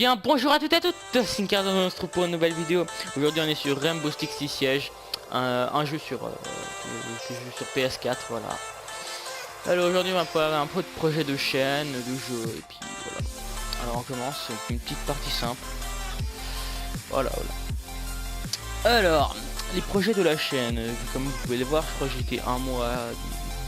bien, bonjour à toutes et à toutes, c'est Incardo, on se retrouve pour une nouvelle vidéo. Aujourd'hui on est sur Rainbow Six Siege, un jeu sur, que je joue sur PS4, voilà. Alors aujourd'hui on va parler un peu de projet de chaîne, de jeu, et puis voilà. Alors on commence avec une petite partie simple. Voilà. Alors, les projets de la chaîne, comme vous pouvez le voir, je crois que j'étais un mois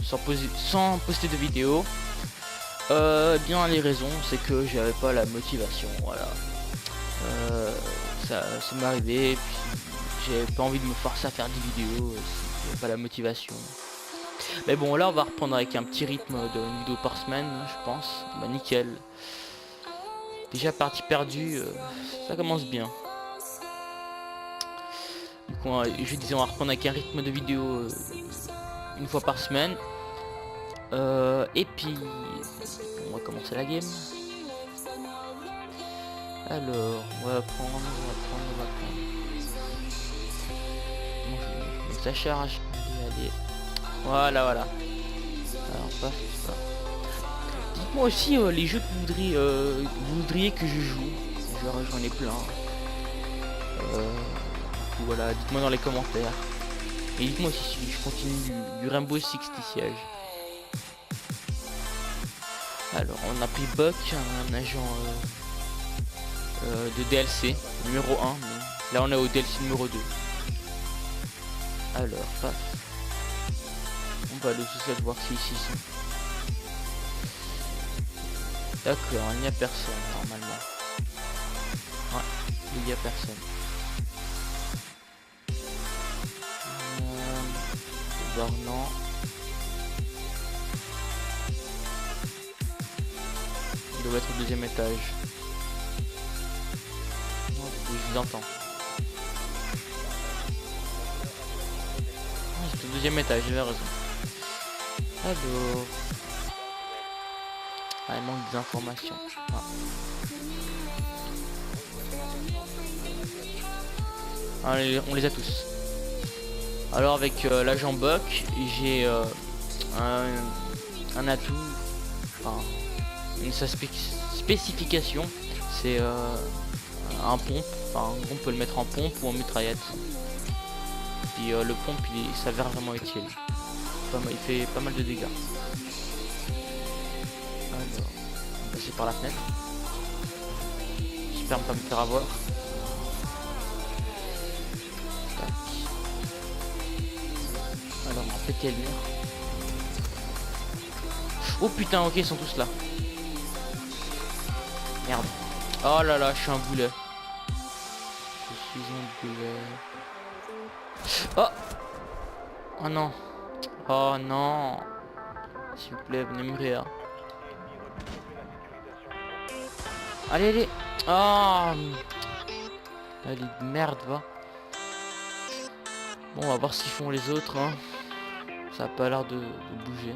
sans poster de vidéo. Bien les raisons, c'est que j'avais pas la motivation, voilà. Ça m'est arrivé, puis j'ai pas envie de me forcer à faire des vidéos si j'avais pas la motivation. Mais bon, là on va reprendre avec un petit rythme de vidéo par semaine, je pense. Bah nickel. Déjà partie perdue, ça commence bien. Du coup, je disais on va reprendre avec un rythme de vidéo une fois par semaine. Et puis on va commencer la game. Alors, on va prendre. Bon, ça charge. Allez. Voilà. Alors, pas ça. Dites-moi aussi les jeux que vous voudriez que je joue. J'en ai plein. Voilà, dites-moi dans les commentaires. Et dites-moi aussi si je continue du Rainbow Six Siege. Alors, on a pris Buck, un agent de DLC numéro 1. Mais là, on est au DLC numéro 2. Alors, paf. On va aller sous ça voir si ici sont. D'accord, il n'y a personne normalement. Ouais, il n'y a personne. Non. Il doit être au deuxième étage. Je vous entends. C'est au deuxième étage, j'avais raison. Alors. Ah, il manque des informations. Ah, on les a tous. Alors avec l'agent Buck, j'ai un atout, enfin une spécification, c'est un pompe, enfin on peut le mettre en pompe ou en mitraillette. Puis le pompe il s'avère vraiment utile, il fait pas mal de dégâts. Alors, on va passer par la fenêtre. J'espère ne pas me faire avoir. Alors on va péter le mur. Oh putain, ok, ils sont tous là. Merde. Oh là là, je suis un boulet. Je suis un boulet. Oh. Oh non. Oh non. S'il vous plaît, venez mourir. Allez. Oh. Allez, merde, va. Bon, on va voir ce qu'ils font les autres, hein. Ça a pas l'air de bouger.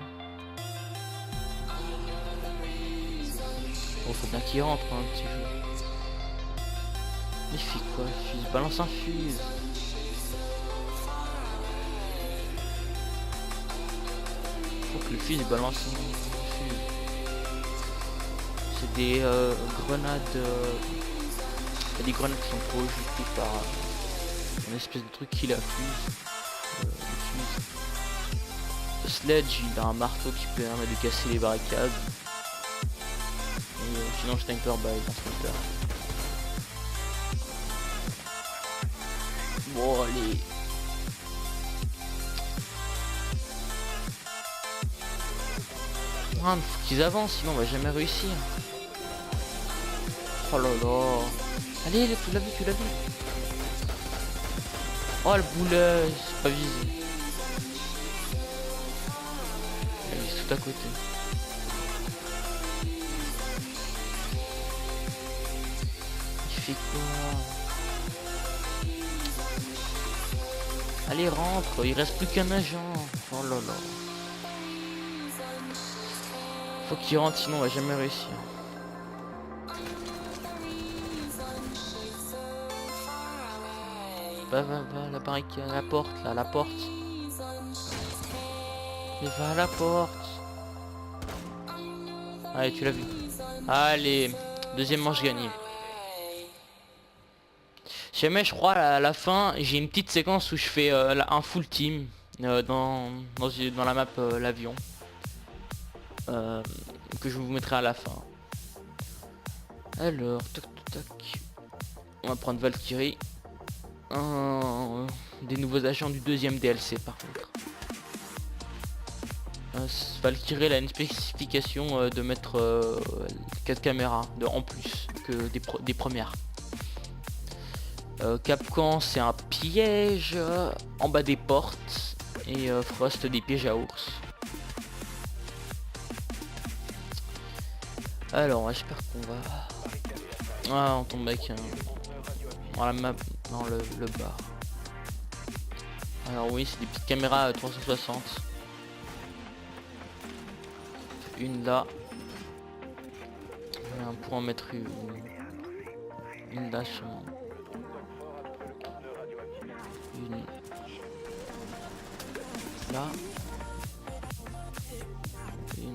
Bon, faut bien qu'il rentre, hein, petit jeu. Il fait quoi, le fuse? Balance un fuse. Faut que le fuse balance un fuse. C'est des grenades. Il y a des grenades qui sont projetées par une espèce de truc qui la fuse. Le Sledge, il a un marteau qui permet de casser les barricades. Et sinon Sniper, bah il est un sniper. Bon allez. Ah, faut qu'ils avancent, sinon on va jamais réussir. Oh là là. Allez, tu l'as vu. Oh le boulet, c'est pas visé. Il est tout à côté. Il fait quoi? Allez, rentre, il reste plus qu'un agent. Oh là là. Faut qu'il rentre, sinon on va jamais réussir. Va, la barricade, la porte, là, la porte. Et va à la porte. Allez, tu l'as vu. Allez, deuxième manche gagnée. jamais, je crois, à la fin, j'ai une petite séquence où je fais un full team dans la map l'avion. Que je vous mettrai à la fin. Alors, tac tac tac. On va prendre Valkyrie. Des nouveaux agents du deuxième DLC par contre. Valkyrie elle a une spécification de mettre 4 caméras en plus que des premières. Capcan c'est un piège en bas des portes et Frost des pièges à ours. Alors j'espère qu'on va... Ah on tombe avec dans la map, dans le bar. Alors oui c'est des petites caméras 360. Une là. On pourra en mettre une là sûrement. Une là. Une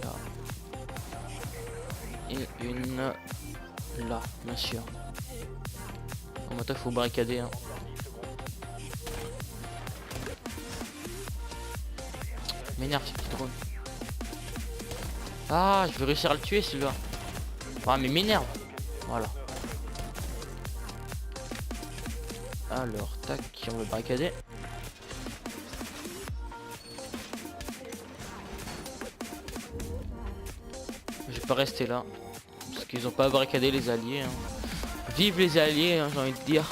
là. Et une là, bien sûr. En maintenant il faut barricader hein. M'énerve ce petit drone. Ah je vais réussir à le tuer celui-là. Ah mais m'énerve. Voilà. Alors tac, on va barricader. Je vais pas rester là. Parce qu'ils ont pas barricadé les alliés hein. Vive les alliés hein, j'ai envie de dire.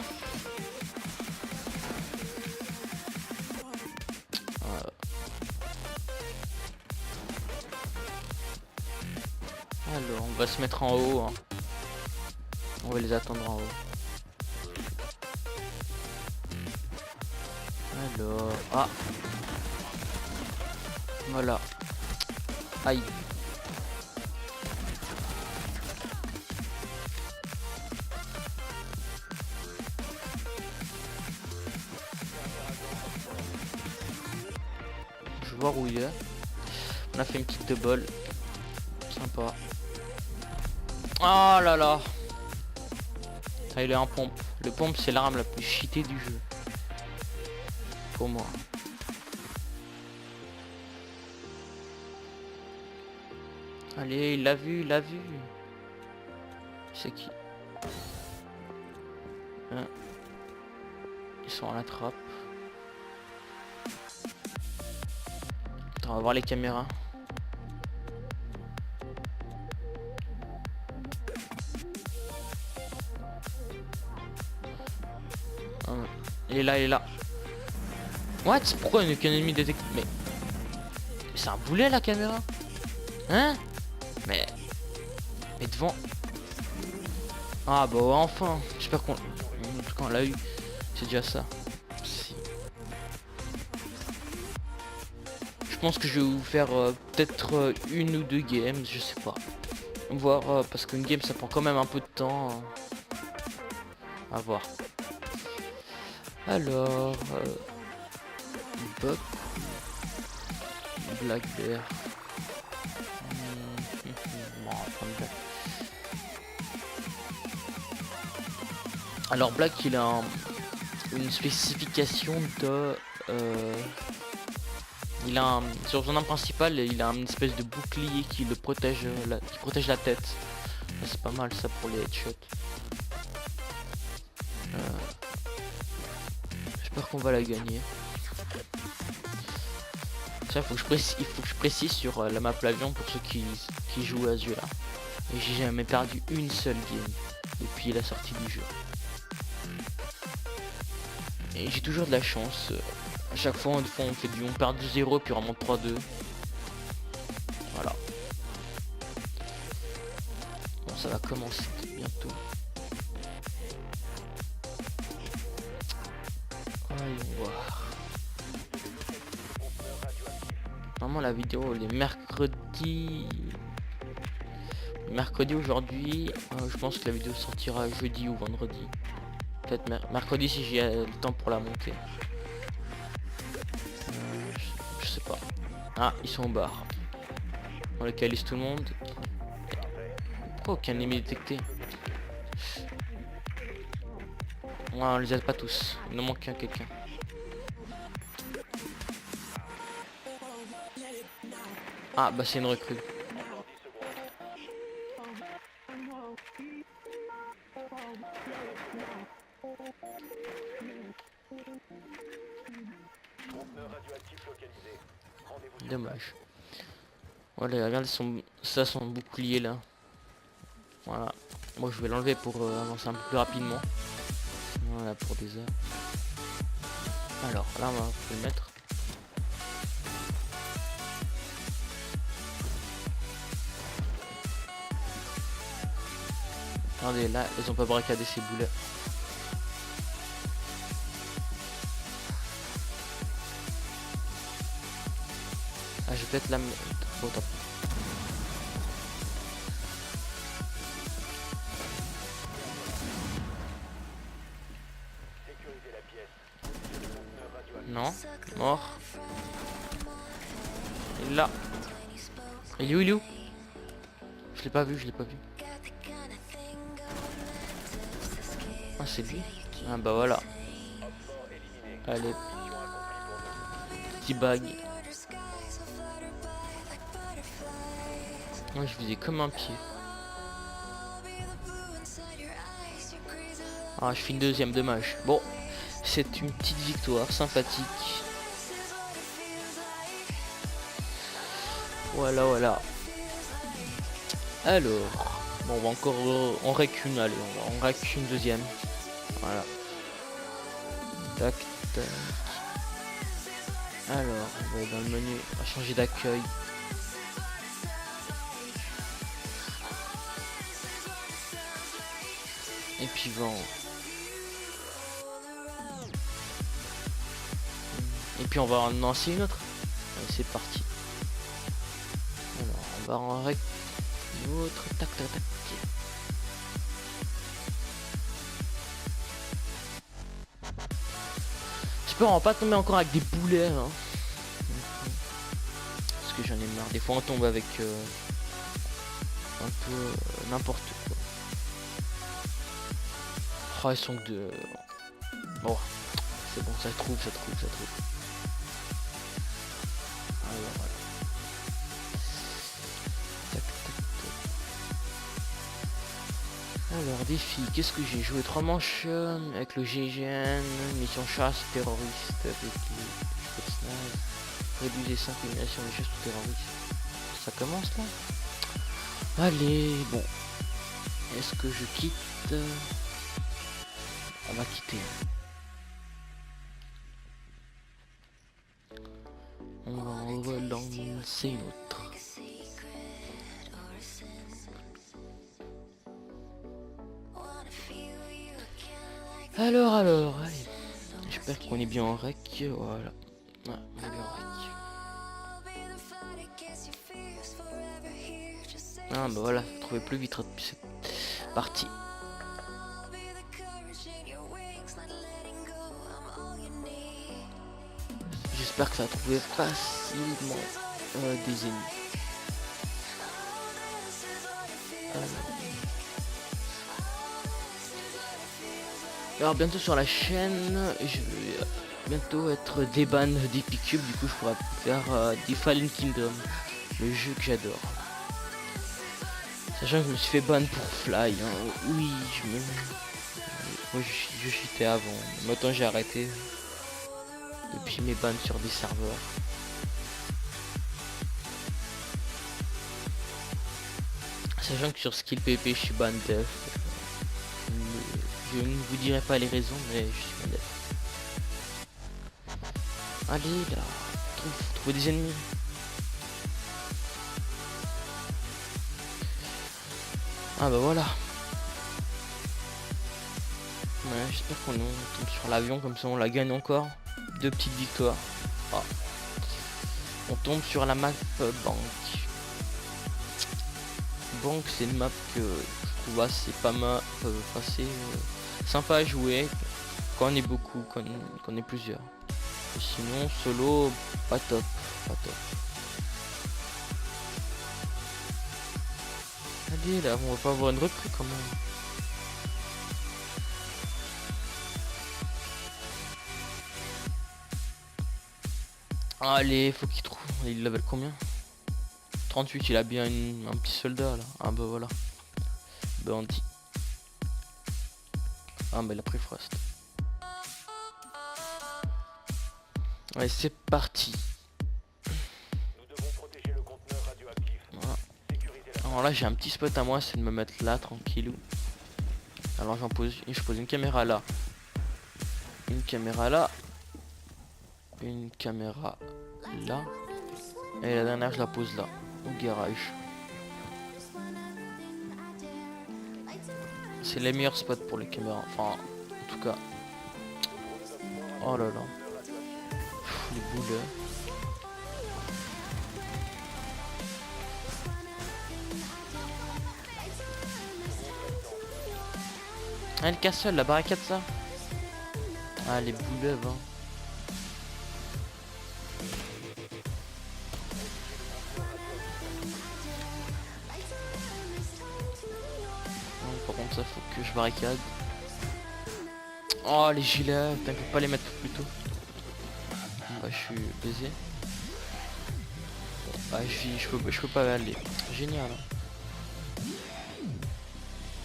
Alors on va se mettre en haut hein. On va les attendre en haut. Alors ah voilà. Aïe. Je vais voir où il est. On a fait une petite double. Sympa. Oh là là. Ah, il est en pompe. Le pompe c'est l'arme la plus cheatée du jeu. Pour moi. Allez, il l'a vu, il l'a vu. C'est qui? Hein. Ils sont à la trappe. Attends, on va voir les caméras. Il est là, il est là. What? Pourquoi il n'y a qu'un ennemi détecté? Mais c'est un boulet la caméra? Hein? Mais devant. Ah bah enfin. J'espère qu'on... En tout cas on l'a eu. C'est déjà ça. Si. Je pense que je vais vous faire peut-être une ou deux games. Je sais pas. Voir parce qu'une game ça prend quand même un peu de temps. À voir. Alors... Buck. Black Bear. Alors Black il a une spécification de il a sur son arme principale il a une espèce de bouclier qui le protège qui protège la tête. C'est pas mal ça pour les headshots. J'espère qu'on va la gagner. Ça il faut que je précise sur la map l'avion pour ceux qui jouent à ce jeu là. Et j'ai jamais perdu une seule game depuis la sortie du jeu. Et j'ai toujours de la chance. À chaque fois on perd 2-0 puis on remonte 3-2. Voilà. Bon ça va commencer bientôt. Allons voir. Normalement la vidéo les mercredis. Mercredi aujourd'hui. Je pense que la vidéo sortira jeudi ou vendredi. Peut-être mercredi si j'ai le temps pour la monter. Je sais pas. Ah, ils sont au bar. On localise tout le monde. Pourquoi aucun ennemi détecté? Ouais, on les aide pas tous. Il nous manque quelqu'un. Ah bah c'est une recrue. Dommage. Voilà, regarde son bouclier là. Voilà. Moi je vais l'enlever pour avancer un peu plus rapidement. Voilà pour des heures. Alors là on va le mettre. Regardez là, ils ont pas barricadé ces boulets. Ah je vais peut-être la mettre. Bon, top. Non, mort. Il est là. Il est où, il est où? Je l'ai pas vu, je l'ai pas vu. Ah c'est lui. Ah bah voilà. Allez. Petit bag. Moi je faisais comme un pied. Ah je finis deuxième, dommage. Bon, c'est une petite victoire sympathique. Voilà, voilà. Alors, bon, on va encore on rec une, allez, on rec une deuxième. Voilà. Tac, tac. Alors, on va aller dans le menu, on va changer d'accueil. Et puis vent. Et puis on va en lancer une autre. Allez, c'est parti. Alors, on va en rec une autre. Tac, tac, tac. J'espère on va pas tomber encore avec des boulets. Hein. Parce que j'en ai marre. Des fois on tombe avec un peu n'importe quoi. Oh, ils sont que de... Bon, c'est bon, ça trouve. Alors, voilà. Tac, tac, tac. Alors, défi, qu'est-ce que j'ai joué 3 manches avec le GGN, mission chasse, terroriste, avec les snipes, réduisez 5 éliminations de chasse ou terroriste. Ça commence là? Allez, bon. Est-ce que je quitte? On va quitter. On va en relancer une autre. Alors, allez. J'espère qu'on est bien en rec. Voilà. Ouais, on est bien en rec. Ah bah voilà, trouvez plus vite depuis cette partie. J'espère que ça a trouvé facilement des ennemis. Alors bientôt sur la chaîne, je vais bientôt être déban d'Epic Cube, du coup je pourrais faire des Fallen Kingdom, le jeu que j'adore. Sachant que je me suis fait ban pour Fly, hein. Oui, moi je cheatais avant, maintenant j'ai arrêté depuis mes bans sur des serveurs. Sachant que sur Skill PP je suis ban def. Je ne vous dirai pas les raisons, mais je suis ban def. Allez là, trouve des ennemis. Ah bah voilà. Ouais, j'espère qu'on tombe sur l'avion, comme ça on la gagne encore. 2 petites victoires. Ah. On tombe sur la map Bank. Bank, c'est une map que je trouve assez pas mal, assez sympa à jouer quand on est beaucoup, quand on est plusieurs. Et sinon solo, pas top, pas top. Allez là, on va pas avoir une recrue quand même. Allez, faut qu'il trouve. Il level combien? 38, il a bien un petit soldat là. Ah bah voilà. Bandit. Ah bah il a pris Frost. Ouais, c'est parti. Voilà. Alors là j'ai un petit spot à moi, c'est de me mettre là tranquillou. Alors je pose une caméra là. Une caméra là. Une caméra là. Et la dernière je la pose là. Au garage. C'est les meilleurs spots pour les caméras. Enfin, en tout cas. Oh là là. Pff, les boules. Ah, le castle, la barricade, ça. Ah, les boules, hein. Non, par contre, ça, faut que je barricade. Oh, les gilets, t'inquiète pas les mettre plus tôt. Bah, je suis baisé. Bah, je peux pas aller. Génial. Hein.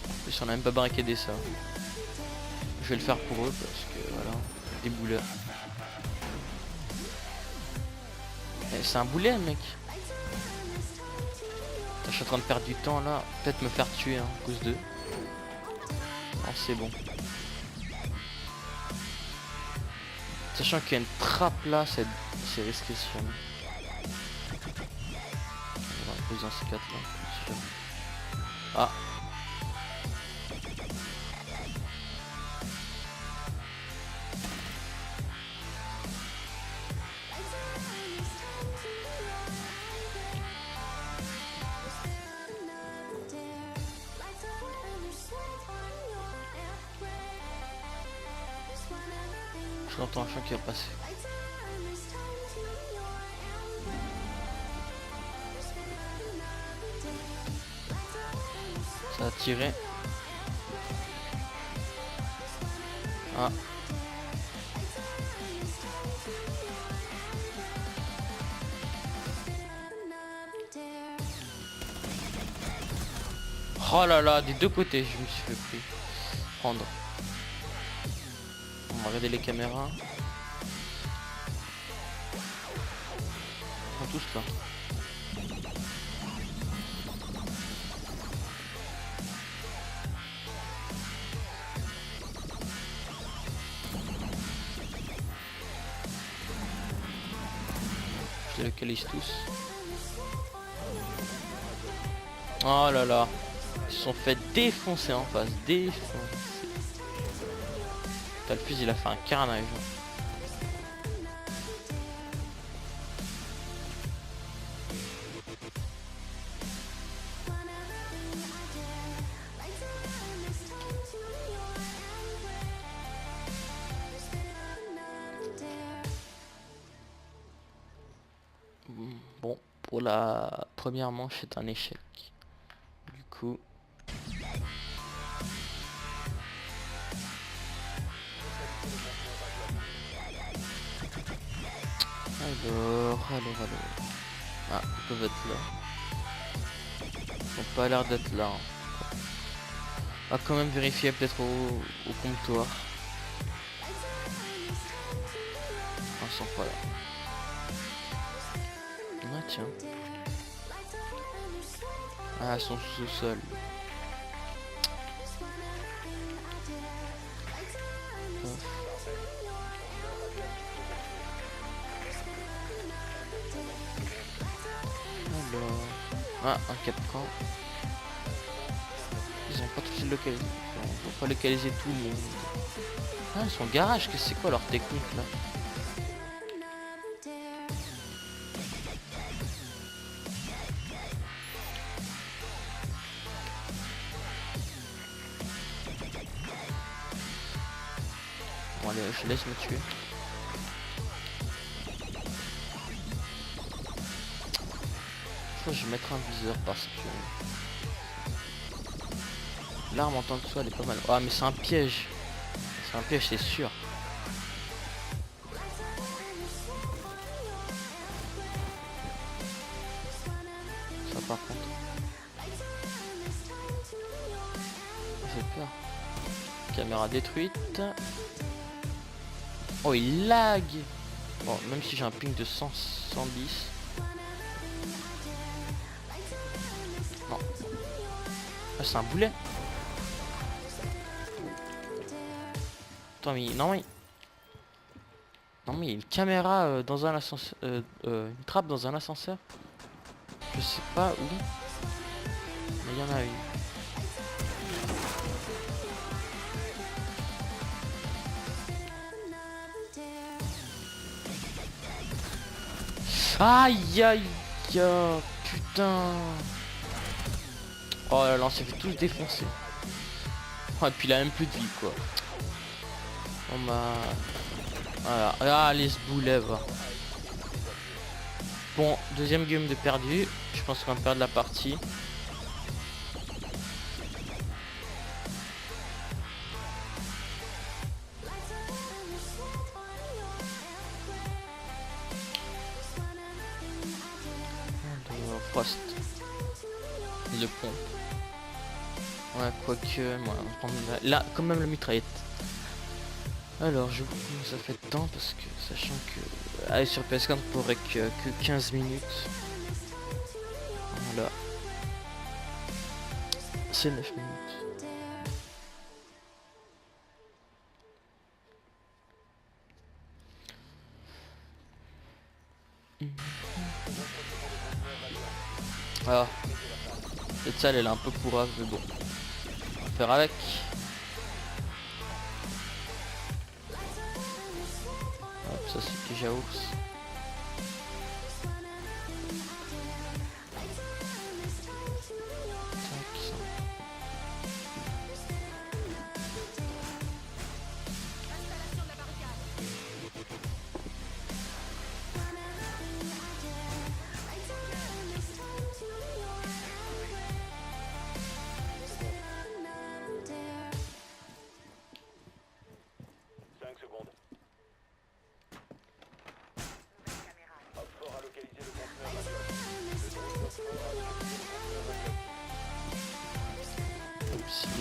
En plus, on a même pas barricadé ça. Je vais le faire pour eux parce que voilà, des boulets. C'est un boulet, mec. Je suis en train de perdre du temps là. Peut-être me faire tuer hein, à cause d'eux. Non, c'est bon. Sachant qu'il y a une trappe là, c'est risqué si jamais. On va poser dans ces 4 là. Ah. J'entends un chien qui va passer. Ça a tiré. Ah. Oh là là, des deux côtés, je me suis fait prendre. On va regarder les caméras. Ils sont tous là. Je les localise tous. Oh là là. Ils se sont fait défoncer en face. Défoncer. T'as le fusil, il a fait un carnage. Bon, pour la première manche, c'est un échec. Du coup... Alors... Ah, ils peuvent être là. Ils ont pas l'air d'être là. Hein. On va quand même vérifier peut-être au comptoir. Ah, ils sont pas là. Ah tiens. Ah, ils sont sous-sol. Ah, un capcan. Ils ont pas tous localisé. On va pas localiser tout le monde. Ah, ils sont garage, c'est quoi leur technique là? Bon allez, je laisse me tuer. Je vais mettre un viseur parce que l'arme en tant que soit elle est pas mal. Ah mais c'est un piège. C'est un piège, c'est sûr. par contre. Ça fait peur. Caméra détruite. Oh, il lag. Bon, même si j'ai un ping de 110. Non. Ah, c'est un boulet. Attends, mais non, mais... Non, mais il y a une caméra dans un ascenseur. Une trappe dans un ascenseur. Je sais pas où. Mais il y en a une. Aïe aïe aïe, putain. Oh là là, on s'est fait tous défoncer. Oh, et puis il a même plus de vie quoi. On m'a... Voilà. Ah, les boulets va. Bon, deuxième game de perdu. Je pense qu'on va perdre la partie. Frost. Le pont. Ouais, quoique, moi, on va prendre là, quand même la mitraillette. Alors, je vois comment ça fait de temps parce que, sachant que, aller sur PS4 on pourrait que 15 minutes. Voilà. C'est 9 minutes. Ah, cette salle elle est un peu pourrave, mais bon, on va faire avec. Hop, ça c'est déjà ours.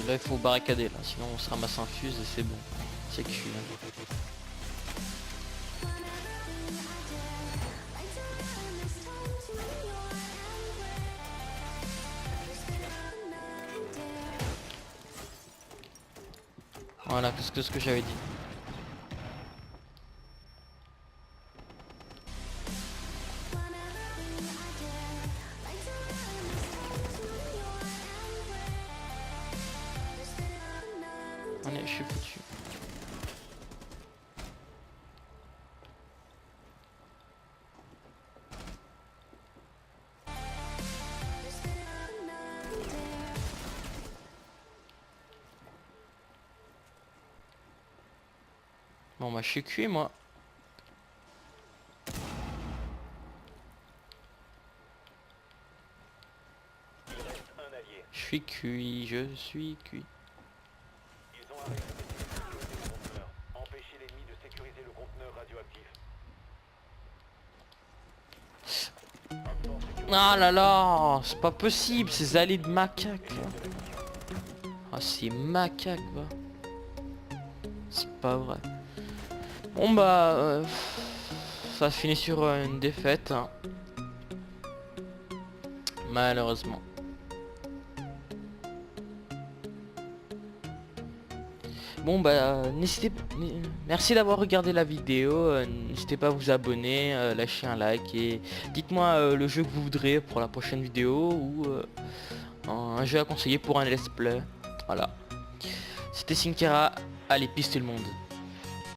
Là il faut barricader là, sinon on se ramasse un fuse et c'est bon. C'est cuit là. Voilà, qu'est-ce que ce que j'avais dit. Allez, je suis foutu. Bon bah je suis cuit moi. Je suis cuit, je suis cuit. Ils ont arrêté de sécuriser le conteneur. Empêchez l'ennemi de sécuriser le conteneur radioactif. Ah là là, c'est pas possible, ces allées de macaques. Ah c'est macaque va. C'est pas vrai. Bon bah ça finit sur une défaite hein. Malheureusement. Bon bah merci d'avoir regardé la vidéo, n'hésitez pas à vous abonner, lâcher un like et dites-moi le jeu que vous voudrez pour la prochaine vidéo ou un jeu à conseiller pour un let's play. Voilà. C'était Sinkera, allez piste tout le monde.